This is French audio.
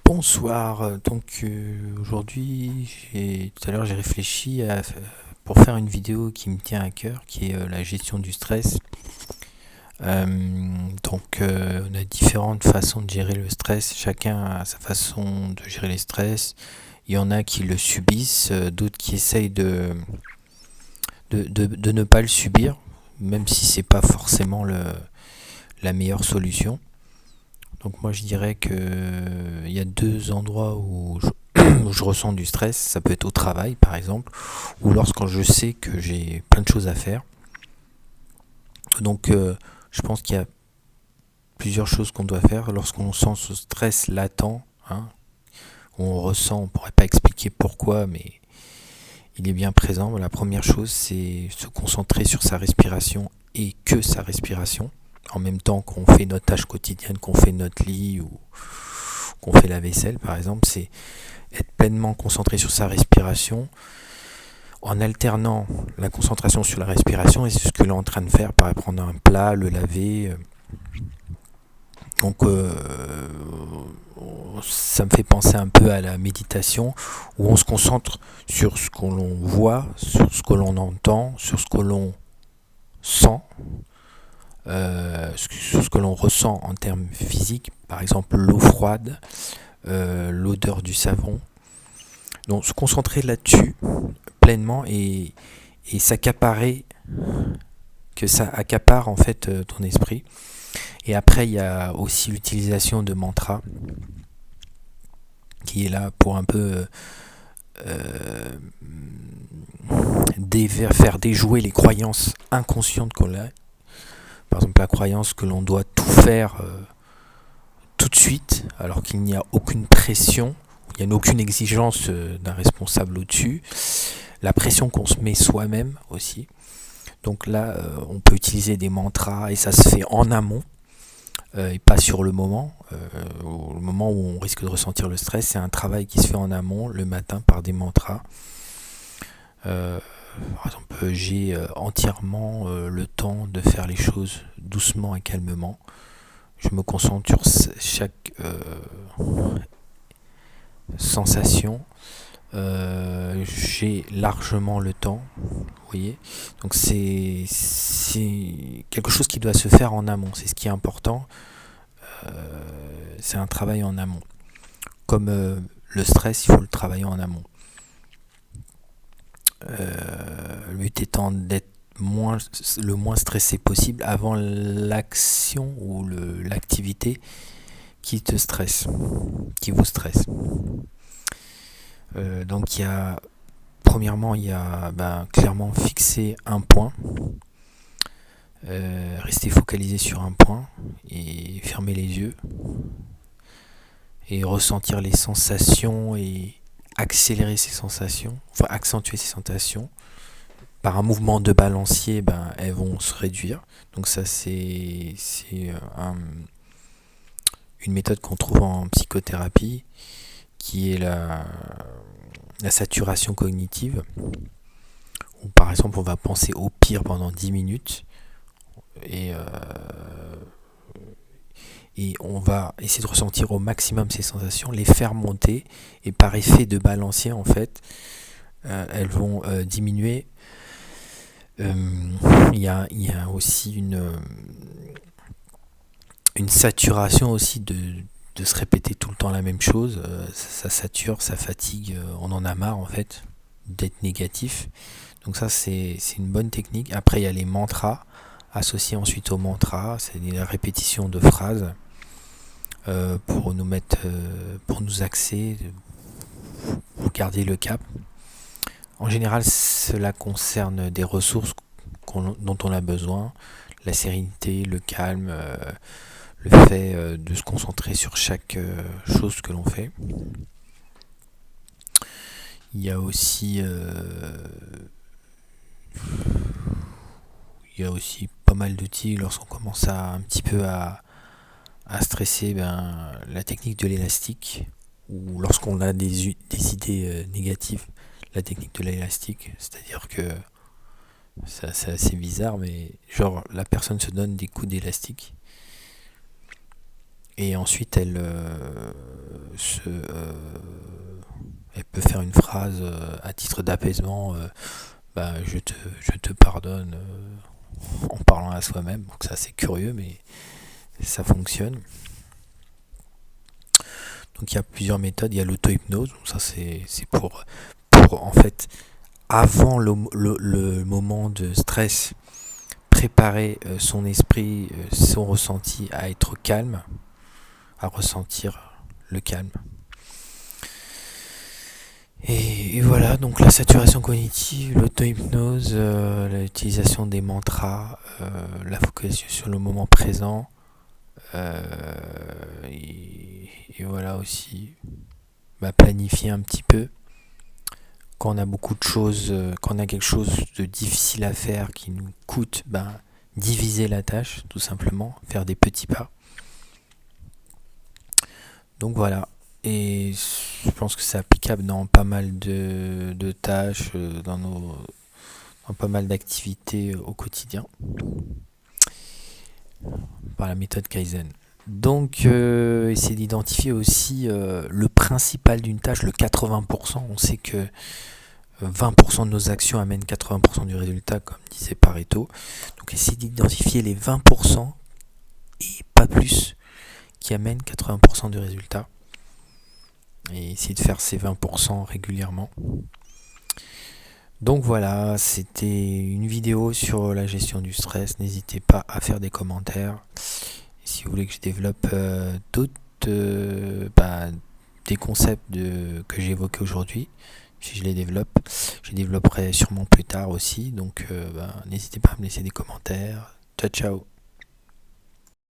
Bonsoir. Aujourd'hui, tout à l'heure j'ai réfléchi pour faire une vidéo qui me tient à cœur, qui est la gestion du stress. On a différentes façons de gérer le stress. Chacun a sa façon de gérer les stress. Il y en a qui le subissent, d'autres qui essayent de ne pas le subir, même si c'est pas forcément la meilleure solution. Donc moi je dirais que il y a deux endroits où je ressens du stress. Ça peut être au travail par exemple, ou lorsque je sais que j'ai plein de choses à faire. Je pense qu'il y a plusieurs choses qu'on doit faire lorsqu'on sent ce stress latent, hein, où on ressent, on pourrait pas expliquer pourquoi, mais il est bien présent. La première chose, c'est se concentrer sur sa respiration et que sa respiration, en même temps qu'on fait notre tâche quotidienne, qu'on fait notre lit ou qu'on fait la vaisselle par exemple. C'est être pleinement concentré sur sa respiration en alternant la concentration sur la respiration, et c'est ce que l'on est en train de faire, par prendre un plat, le laver. Donc ça me fait penser un peu à la méditation, où on se concentre sur ce que l'on voit, sur ce que l'on entend, sur ce que l'on sent, sur ce que l'on ressent en termes physiques, par exemple l'eau froide, l'odeur du savon. Donc se concentrer là-dessus pleinement et s'accaparer, que ça accapare en fait ton esprit. Et après il y a aussi l'utilisation de mantras, qui est là pour un peu faire déjouer les croyances inconscientes qu'on a. Par exemple la croyance que l'on doit tout faire tout de suite, alors qu'il n'y a aucune pression, il n'y a aucune exigence d'un responsable au-dessus. La pression qu'on se met soi-même aussi. Donc là, on peut utiliser des mantras, et ça se fait en amont, et pas sur le moment. Au moment où on risque de ressentir le stress, c'est un travail qui se fait en amont, le matin, par des mantras. Par exemple, j'ai entièrement le temps de faire les choses doucement et calmement. Je me concentre sur chaque sensation. J'ai largement le temps, vous voyez. Donc c'est quelque chose qui doit se faire en amont, c'est ce qui est important. C'est un travail en amont. Comme le stress, il faut le travailler en amont. Le but étant d'être le moins stressé possible avant l'action ou l'activité qui te stresse, qui vous stresse. Donc premièrement, il y a clairement fixer un point, rester focalisé sur un point et fermer les yeux et ressentir les sensations et accélérer ces sensations, enfin accentuer ces sensations. Par un mouvement de balancier, elles vont se réduire. Donc ça, c'est une méthode qu'on trouve en psychothérapie, qui est la saturation cognitive, où par exemple on va penser au pire pendant 10 minutes, et on va essayer de ressentir au maximum ces sensations, les faire monter, et par effet de balancier en fait, elles vont diminuer. Il y a aussi une saturation aussi de se répéter tout le temps la même chose. Ça sature, ça fatigue, on en a marre en fait d'être négatif. Donc ça c'est une bonne technique. Après il y a les mantras, associés ensuite aux mantras, c'est la répétition de phrases pour nous axer, pour garder le cap. En général, cela concerne des ressources dont on a besoin, la sérénité, le calme, le fait de se concentrer sur chaque chose que l'on fait. Il y a aussi pas mal d'outils lorsqu'on commence un petit peu à stresser, la technique de l'élastique, ou lorsqu'on a des idées négatives, la technique de l'élastique, c'est-à-dire que c'est assez bizarre, mais genre la personne se donne des coups d'élastique et ensuite elle elle peut faire une phrase à titre d'apaisement, je te pardonne, en parlant à soi-même. Donc ça c'est curieux, mais ça fonctionne. Donc il y a plusieurs méthodes. Il y a l'auto-hypnose. Donc ça c'est pour en fait, avant le moment de stress, préparer son esprit, son ressenti à être calme, à ressentir le calme. Et voilà, donc la saturation cognitive, l'auto-hypnose, l'utilisation des mantras, la focalisation sur le moment présent, et voilà aussi, planifier un petit peu. Quand on a beaucoup de choses, quand on a quelque chose de difficile à faire qui nous coûte, diviser la tâche, tout simplement, faire des petits pas. Donc voilà. Et je pense que c'est applicable dans pas mal de tâches, dans pas mal d'activités au quotidien, par la méthode Kaizen. Donc, essayer d'identifier aussi le principal d'une tâche, le 80%. On sait que 20% de nos actions amènent 80% du résultat, comme disait Pareto. Donc, essayer d'identifier les 20% et pas plus qui amènent 80% du résultat. Et essayer de faire ces 20% régulièrement. Donc voilà, c'était une vidéo sur la gestion du stress. N'hésitez pas à faire des commentaires. Et si vous voulez que je développe d'autres des concepts que j'ai évoqués aujourd'hui, si je les développerai sûrement plus tard aussi. Donc n'hésitez pas à me laisser des commentaires. Ciao ciao.